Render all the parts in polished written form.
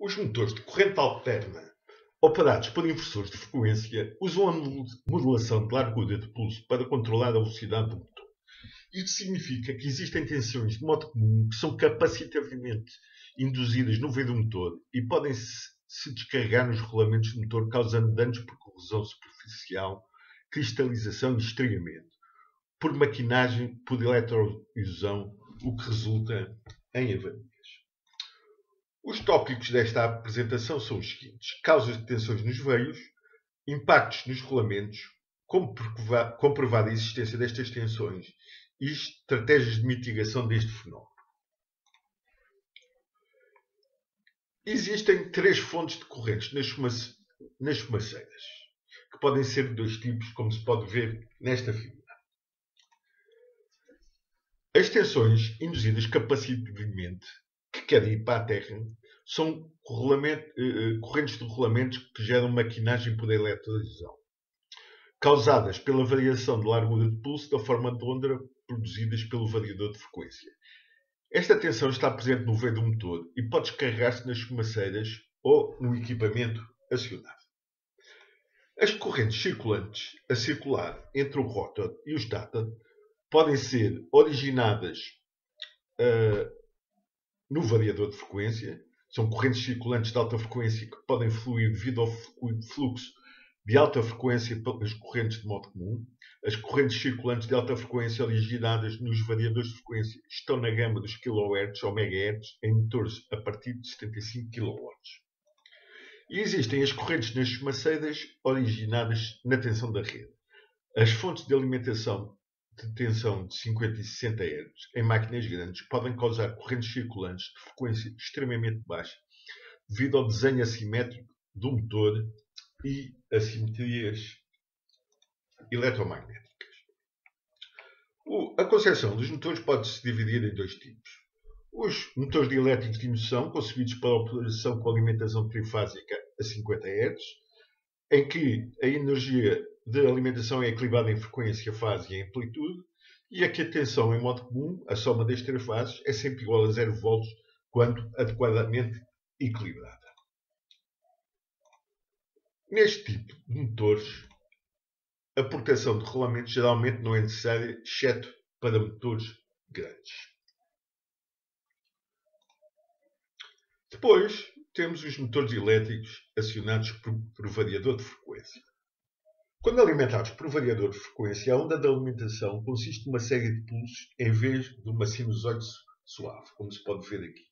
Os motores de corrente alterna operados por inversores de frequência usam a modulação de largura de pulso para controlar a velocidade do motor. Isto significa que existem tensões de modo comum que são capacitativamente induzidas no veio do motor e podem se descarregar nos rolamentos do motor, causando danos por corrosão superficial, cristalização e estriamento, por maquinagem por eletroerosão, o que resulta em avarias. Os tópicos desta apresentação são os seguintes: causas de tensões nos veios, impactos nos rolamentos, como comprovar a existência destas tensões e estratégias de mitigação deste fenómeno. Existem três fontes de correntes nas fumaceiras, que podem ser de dois tipos, como se pode ver nesta figura. As tensões induzidas capacitivamente, que querem ir para a Terra, são correntes de rolamentos que geram maquinagem por eletroerosão, causadas pela variação de largura de pulso da forma de onda produzidas pelo variador de frequência. Esta tensão está presente no veio do motor e pode descarregar-se nas fumaceiras ou no equipamento acionado. As correntes circulantes a circular entre o rotor e o stator podem ser originadas no variador de frequência. São correntes circulantes de alta frequência que podem fluir devido ao fluxo de alta frequência pelas correntes de modo comum. As correntes circulantes de alta frequência originadas nos variadores de frequência estão na gama dos kHz ou MHz em motores a partir de 75 kW. E existem as correntes nas fumaceiras originadas na tensão da rede. As fontes de alimentação de tensão de 50 e 60 Hz em máquinas grandes podem causar correntes circulantes de frequência extremamente baixa devido ao desenho assimétrico do motor e assimetrias eletromagnéticas. A concepção dos motores pode-se dividir em dois tipos. Os motores dielétricos de indução, concebidos para operação com alimentação trifásica a 50 Hz, em que a energia de alimentação é equilibrada em frequência, fase e em amplitude, e aqui a tensão em modo comum, a soma das três fases, é sempre igual a 0 volts quando adequadamente equilibrada. Neste tipo de motores, a proteção de rolamentos geralmente não é necessária, exceto para motores grandes. Depois, temos os motores elétricos acionados por variador de frequência. Quando alimentados por variador de frequência, a onda de alimentação consiste numa série de pulsos em vez de uma sinusoide suave, como se pode ver aqui.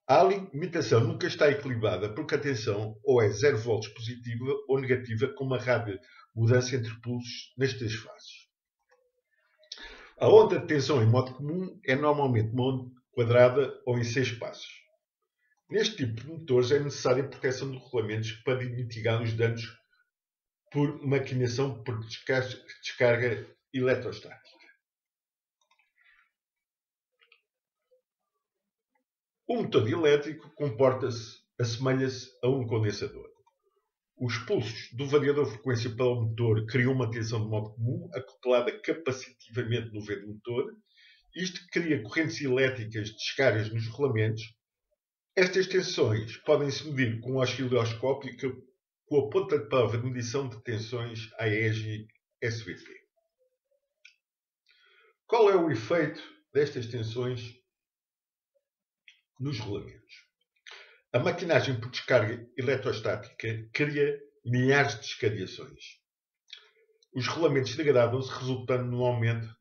A alimentação nunca está equilibrada porque a tensão ou é 0 volts positiva ou negativa, com uma rápida mudança entre pulsos nas três fases. A onda de tensão em modo comum é normalmente uma onda quadrada ou em 6 passos. Neste tipo de motores é necessária a proteção de rolamentos para mitigar os danos por maquinação por descarga eletrostática. O motor elétrico assemelha-se a um condensador. Os pulsos do variador de frequência para o motor criam uma tensão de modo comum acoplada capacitivamente no veio do motor. Isto cria correntes elétricas de descargas nos rolamentos. Estas tensões podem-se medir com um osciloscópio com a ponta de prova de medição de tensões AEG SVT. Qual é o efeito destas tensões nos rolamentos? A maquinagem por descarga eletrostática cria milhares de escariações. Os rolamentos degradam-se, resultando num aumento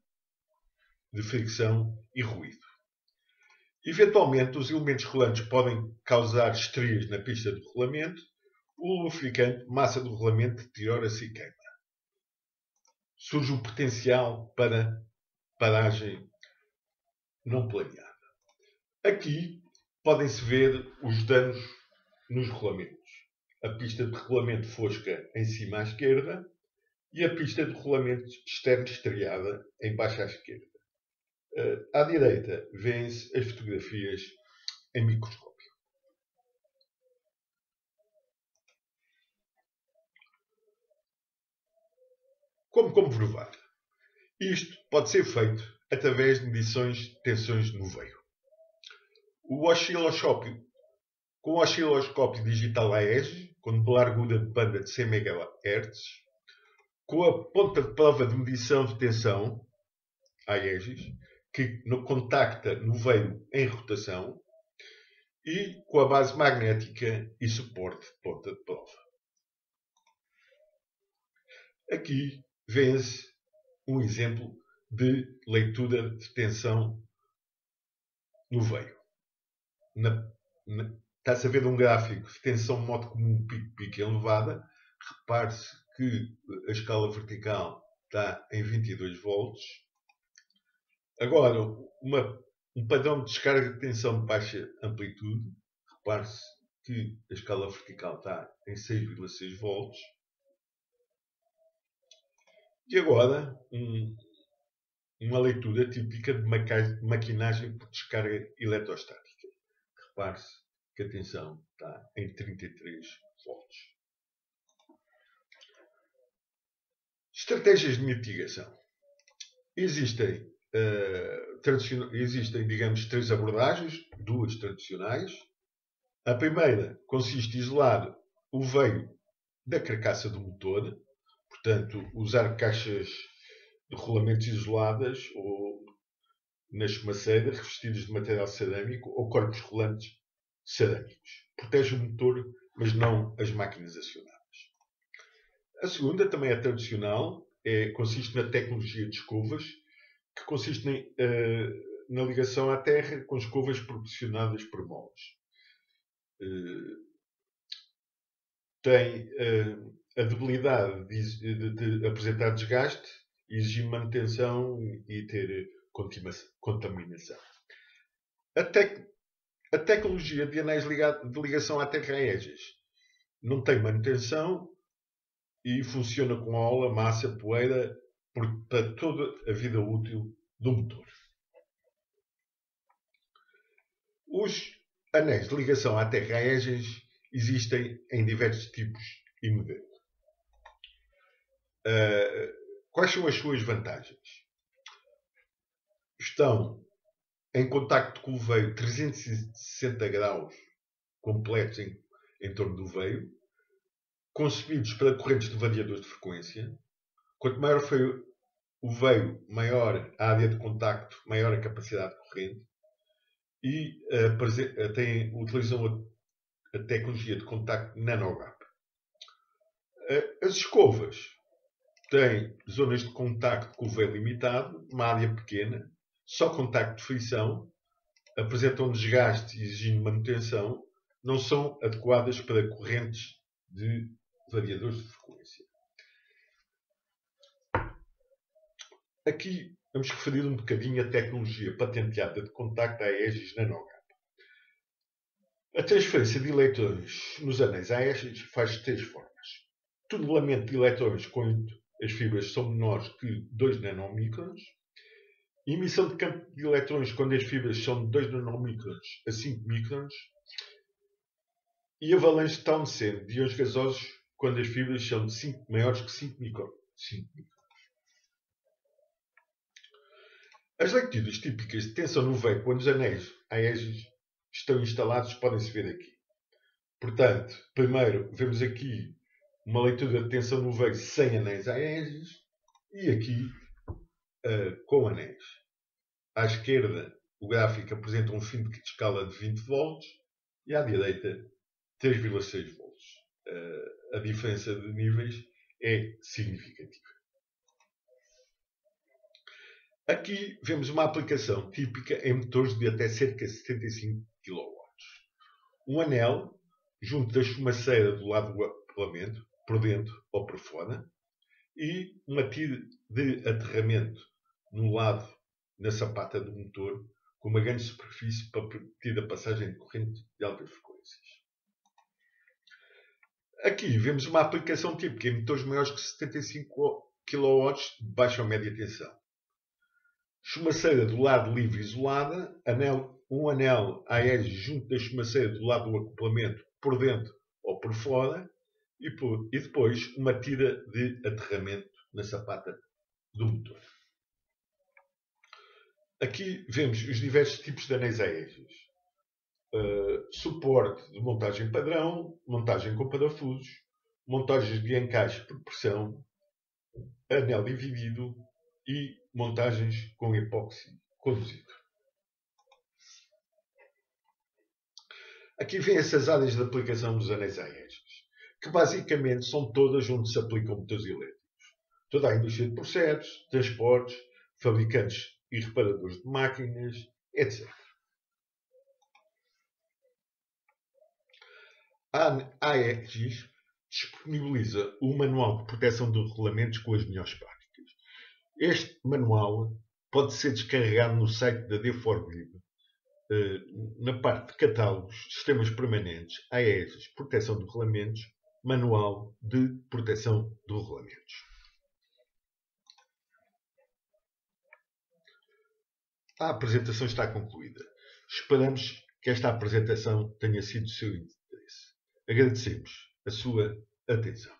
de fricção e ruído. Eventualmente, os elementos rolantes podem causar estrias na pista de rolamento. O lubrificante, massa do rolamento, deteriora-se e queima. Surge o potencial para paragem não planeada. Aqui podem-se ver os danos nos rolamentos. A pista de rolamento fosca em cima à esquerda e a pista de rolamento externo estriada em baixo à esquerda. À direita vêem-se as fotografias em microscópio. Como comprovar? Isto pode ser feito através de medições de tensões no veio. O osciloscópio com o osciloscópio digital AES, com largura de banda de 100 MHz, com a ponta de prova de medição de tensão, AES, que contacta no veio em rotação, e com a base magnética e suporte de ponta de prova. Aqui vê-se um exemplo de leitura de tensão no veio. Está-se a ver um gráfico de tensão modo comum pico-pico elevada. Repare-se que a escala vertical está em 22 volts. Agora, um padrão de descarga de tensão de baixa amplitude. Repare-se que a escala vertical está em 6,6 volts. E agora, uma leitura típica de maquinagem por descarga eletrostática. Repare-se que a tensão está em 33 volts. Estratégias de mitigação. Existem, digamos, três abordagens, duas tradicionais. A primeira consiste em isolar o veio da carcaça do motor, portanto, usar caixas de rolamentos isoladas ou na escumaceira revestidas de material cerâmico ou corpos rolantes cerâmicos. Protege o motor, mas não as máquinas acionadas. A segunda também é tradicional, consiste na tecnologia de escovas, que consiste na ligação à terra com escovas proporcionadas por molas. Tem a debilidade de apresentar desgaste, exigir manutenção e ter contaminação. A tecnologia de anéis de ligação à terra AES não tem manutenção e funciona com aula, massa, poeira para toda a vida útil do motor. Os anéis de ligação à terra AES existem em diversos tipos e modelos. Quais são as suas vantagens? Estão em contacto com o veio 360 graus completos em torno do veio, concebidos para correntes de variadores de frequência. Quanto maior foi o veio, maior a área de contacto, maior a capacidade de corrente, e utilizam a tecnologia de contacto nanogap. As escovas têm zonas de contacto com o veio limitado, uma área pequena, só contacto de frição, apresentam desgaste exigindo manutenção, não são adequadas para correntes de variadores de frequência. Aqui vamos referir um bocadinho a tecnologia patenteada de contacto AES nanogap. A transferência de eletrões nos anéis AES faz de três formas. Tunelamento de eletrões quando as fibras são menores que 2 nanomicrons. Emissão de campo de eletrões quando as fibras são de 2 nanomicrons a 5 microns. E avalanche de Townsend de íons gasosos quando as fibras são maiores que 5 microns. As leituras típicas de tensão no veio quando os anéis AES estão instalados podem-se ver aqui. Portanto, primeiro vemos aqui uma leitura de tensão no veio sem anéis AES e aqui com anéis. À esquerda, o gráfico apresenta um fim de escala de 20 volts e à direita 3,6 volts. A diferença de níveis é significativa. Aqui vemos uma aplicação típica em motores de até cerca de 75 kW. Um anel junto da escumaceira do lado do acoplamento, por dentro ou por fora, e uma tira de aterramento no lado, na sapata do motor, com uma grande superfície para permitir a passagem de corrente de altas frequências. Aqui vemos uma aplicação típica em motores maiores que 75 kW de baixa ou média tensão. Escumaceira do lado livre isolada, um anel AES junto da escumaceira do lado do acoplamento, por dentro ou por fora, e depois uma tira de aterramento na sapata do motor. Aqui vemos os diversos tipos de anéis AES. suporte de montagem padrão, montagem com parafusos, montagens de encaixe por pressão, anel dividido e montagens com epóxi conduzido. Aqui vêm essas áreas de aplicação dos anéis aéreos, que basicamente são todas onde se aplicam motores elétricos. Toda a indústria de processos, transportes, fabricantes e reparadores de máquinas, etc. A AEGIS disponibiliza o Manual de Proteção de Regulamentos com as melhores práticas. Este manual pode ser descarregado no site da D4Lib, na parte de catálogos, sistemas permanentes, AEGIS, proteção de regulamentos, Manual de Proteção de Regulamentos. A apresentação está concluída. Esperamos que esta apresentação tenha sido do seu interesse. Agradecemos a sua atenção.